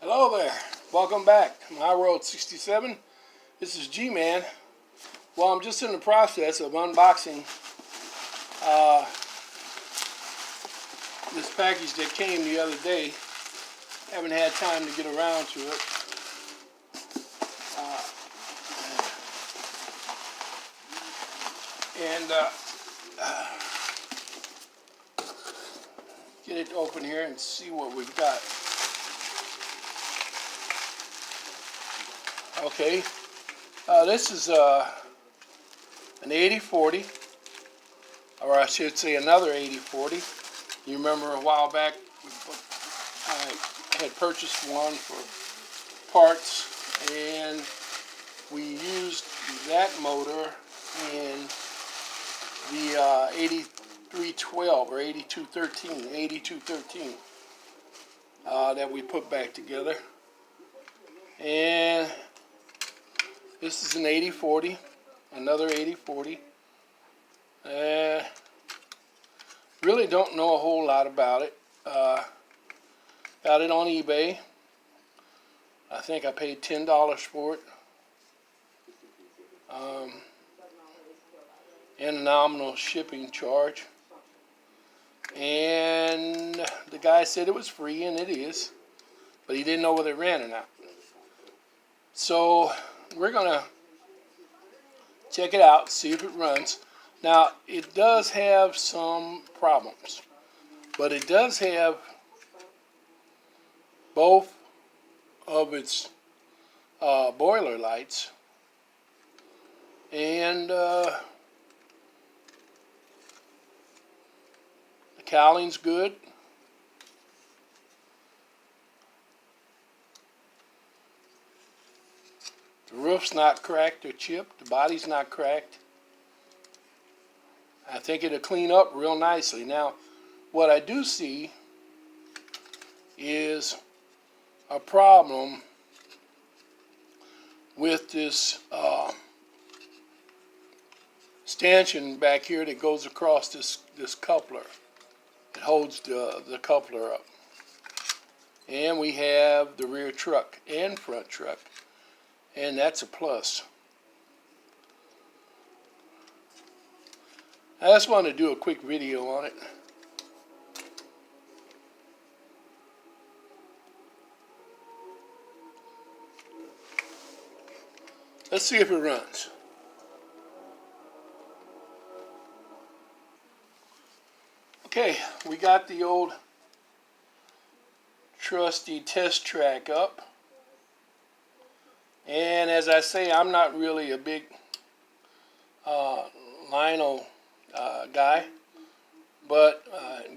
Hello there, welcome back. My World 67. This is G-Man. Well, I'm just in the process of unboxing this package that came the other day. Haven't had time to get around to it. Get it open here and see what we've got. Okay, this is an 80-40, or I should say another 80-40. You remember a while back I had purchased one for parts, and we used that motor in the 8312 or 8213 that we put back together. And this is an 80-40, another 80-40. Really don't know a whole lot about it. Got it on eBay. I think I paid $10 for it. And a nominal shipping charge. And the guy said it was free, and it is. But he didn't know whether it ran or not. So we're going to check it out, see if it runs. Now, it does have some problems, but it does have both of its boiler lights, and the cowling's good. The roof's not cracked or chipped. The body's not cracked. I think it'll clean up real nicely. Now, what I do see is a problem with this stanchion back here that goes across this coupler. It holds the coupler up. And we have the rear truck and front truck. And that's a plus. I just wanted to do a quick video on it. Let's see if it runs. Okay, we got the old trusty test track up. And as I say, I'm not really a big Lionel guy, but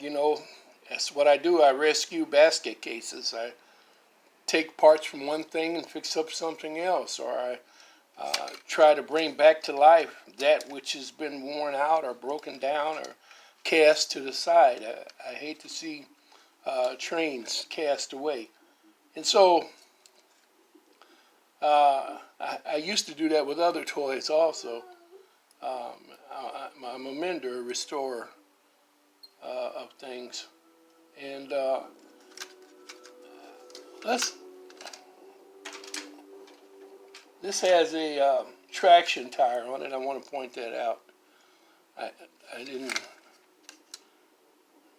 you know, that's what I do. I rescue basket cases. I take parts from one thing and fix up something else, or I try to bring back to life that which has been worn out or broken down or cast to the side. I hate to see trains cast away. And so I used to do that with other toys also. I'm a mender, a restorer of things. And this has a traction tire on it. I want to point that out. I didn't,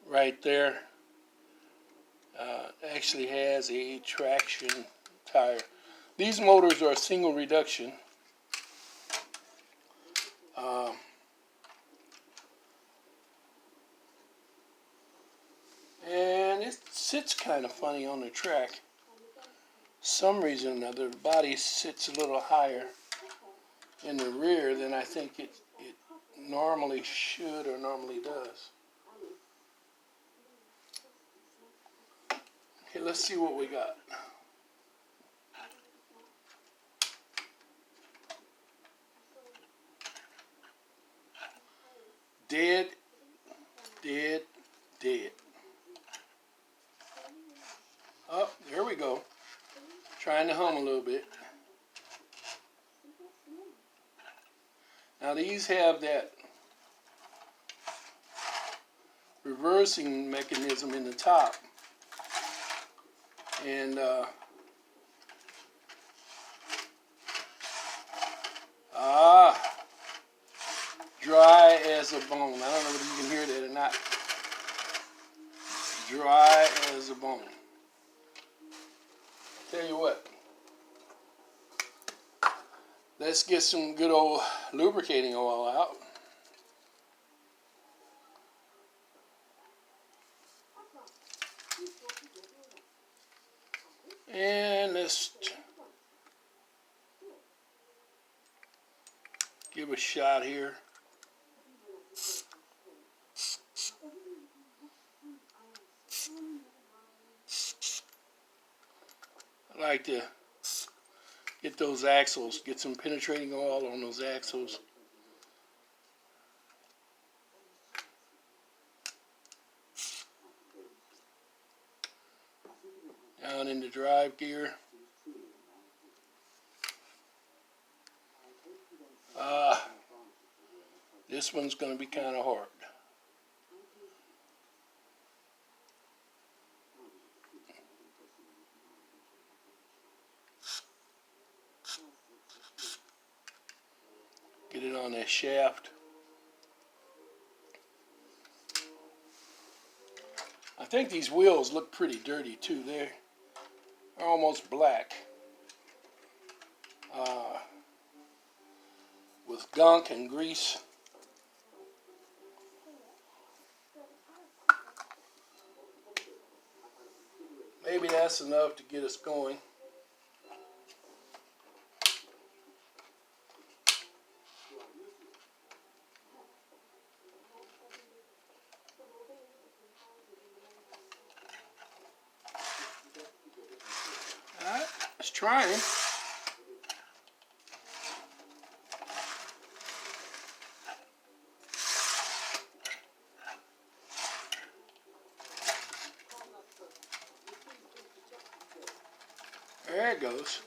right there, actually has a traction tire. These motors are single reduction. And it sits kind of funny on the track. Some reason or another, the body sits a little higher in the rear than I think it normally should or normally does. Okay, let's see what we got. Dead. Oh, there we go. Trying to hum a little bit. Now these have that reversing mechanism in the top. And Ah, dry as a bone. I don't know whether you can hear that or not. Dry as a bone. Tell you what, let's get some good old lubricating oil out. And let's give a shot here. I like to get those axles, get some penetrating oil on those axles. Down in the drive gear. This one's going to be kind of hard. Get it on that shaft. I think these wheels look pretty dirty too. They're almost black. With gunk and grease. Maybe that's enough to get us going. Alright, let's try it. There it goes.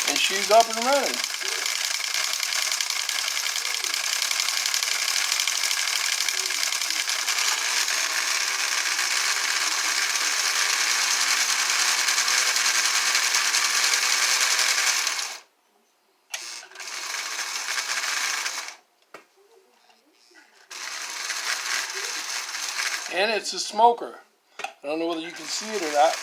And she's up and running. And it's a smoker. I don't know whether you can see it or not.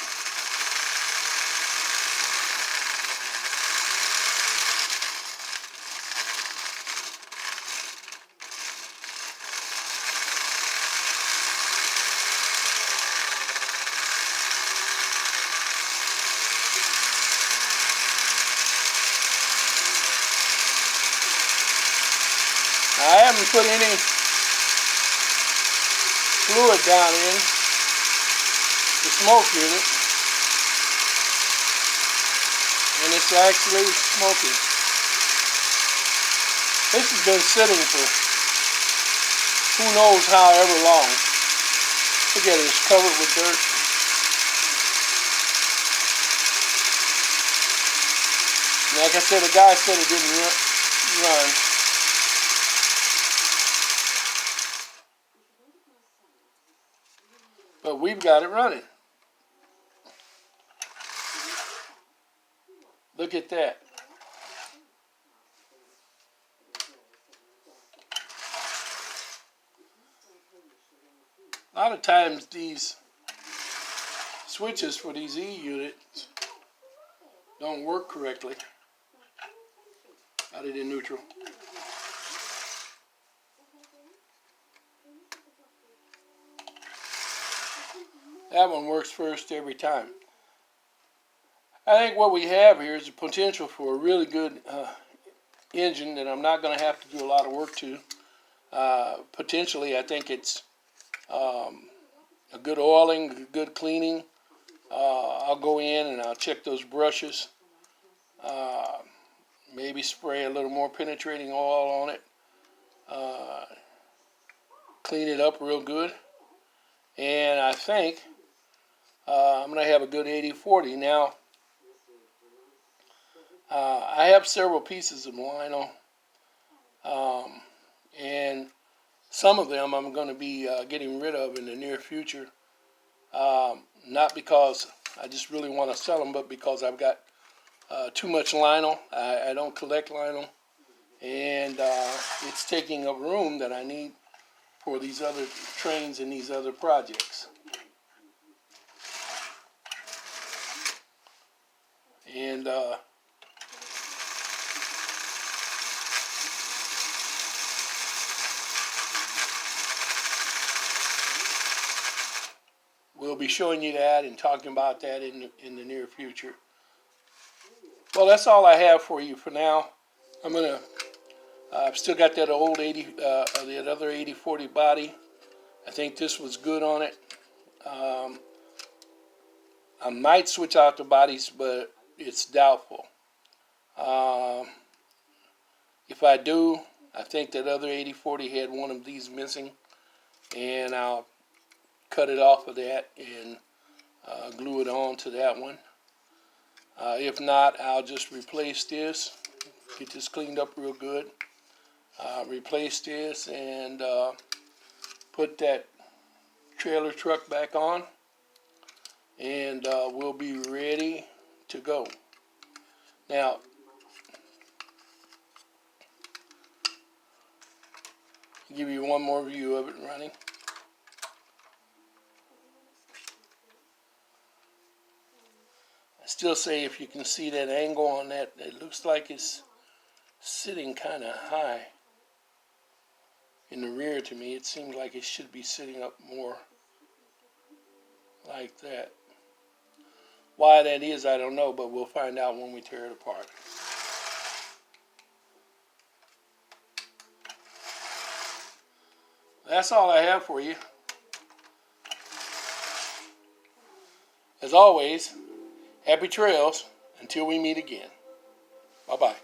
I haven't put any fluid down in the smoke unit, and it's actually smoking. This has been sitting for who knows however long. Look at it, it's covered with dirt. Like I said, the guy said it didn't run. But we've got it running. Look at that. A lot of times these switches for these E units don't work correctly. Got it in neutral. That one works first every time. I think what we have here is the potential for a really good engine that I'm not going to have to do a lot of work to. Potentially, I think it's a good oiling, a good cleaning. I'll go in and I'll check those brushes. Maybe spray a little more penetrating oil on it. Clean it up real good. And I think I'm going to have a good 80/40. Now, I have several pieces of Lionel, and some of them I'm going to be getting rid of in the near future. Not because I just really want to sell them, but because I've got too much Lionel. I don't collect Lionel, and it's taking up room that I need for these other trains and these other projects. And we'll be showing you that and talking about that in the near future. Well, that's all I have for you for now. I've still got that old the other 80/40 body. I think this was good on it. I might switch out the bodies, but it's doubtful. If I do, I think that other 80/40 had one of these missing, and I'll cut it off of that and glue it on to that one. If not, I'll just replace this, get this cleaned up real good, replace this, and put that trailer truck back on, and we'll be ready to go. Now, I'll give you one more view of it running. I still say, if you can see that angle on that, it looks like it's sitting kind of high in the rear. To me, it seems like it should be sitting up more like that. Why that is, I don't know, but we'll find out when we tear it apart. That's all I have for you. As always, happy trails until we meet again. Bye-bye.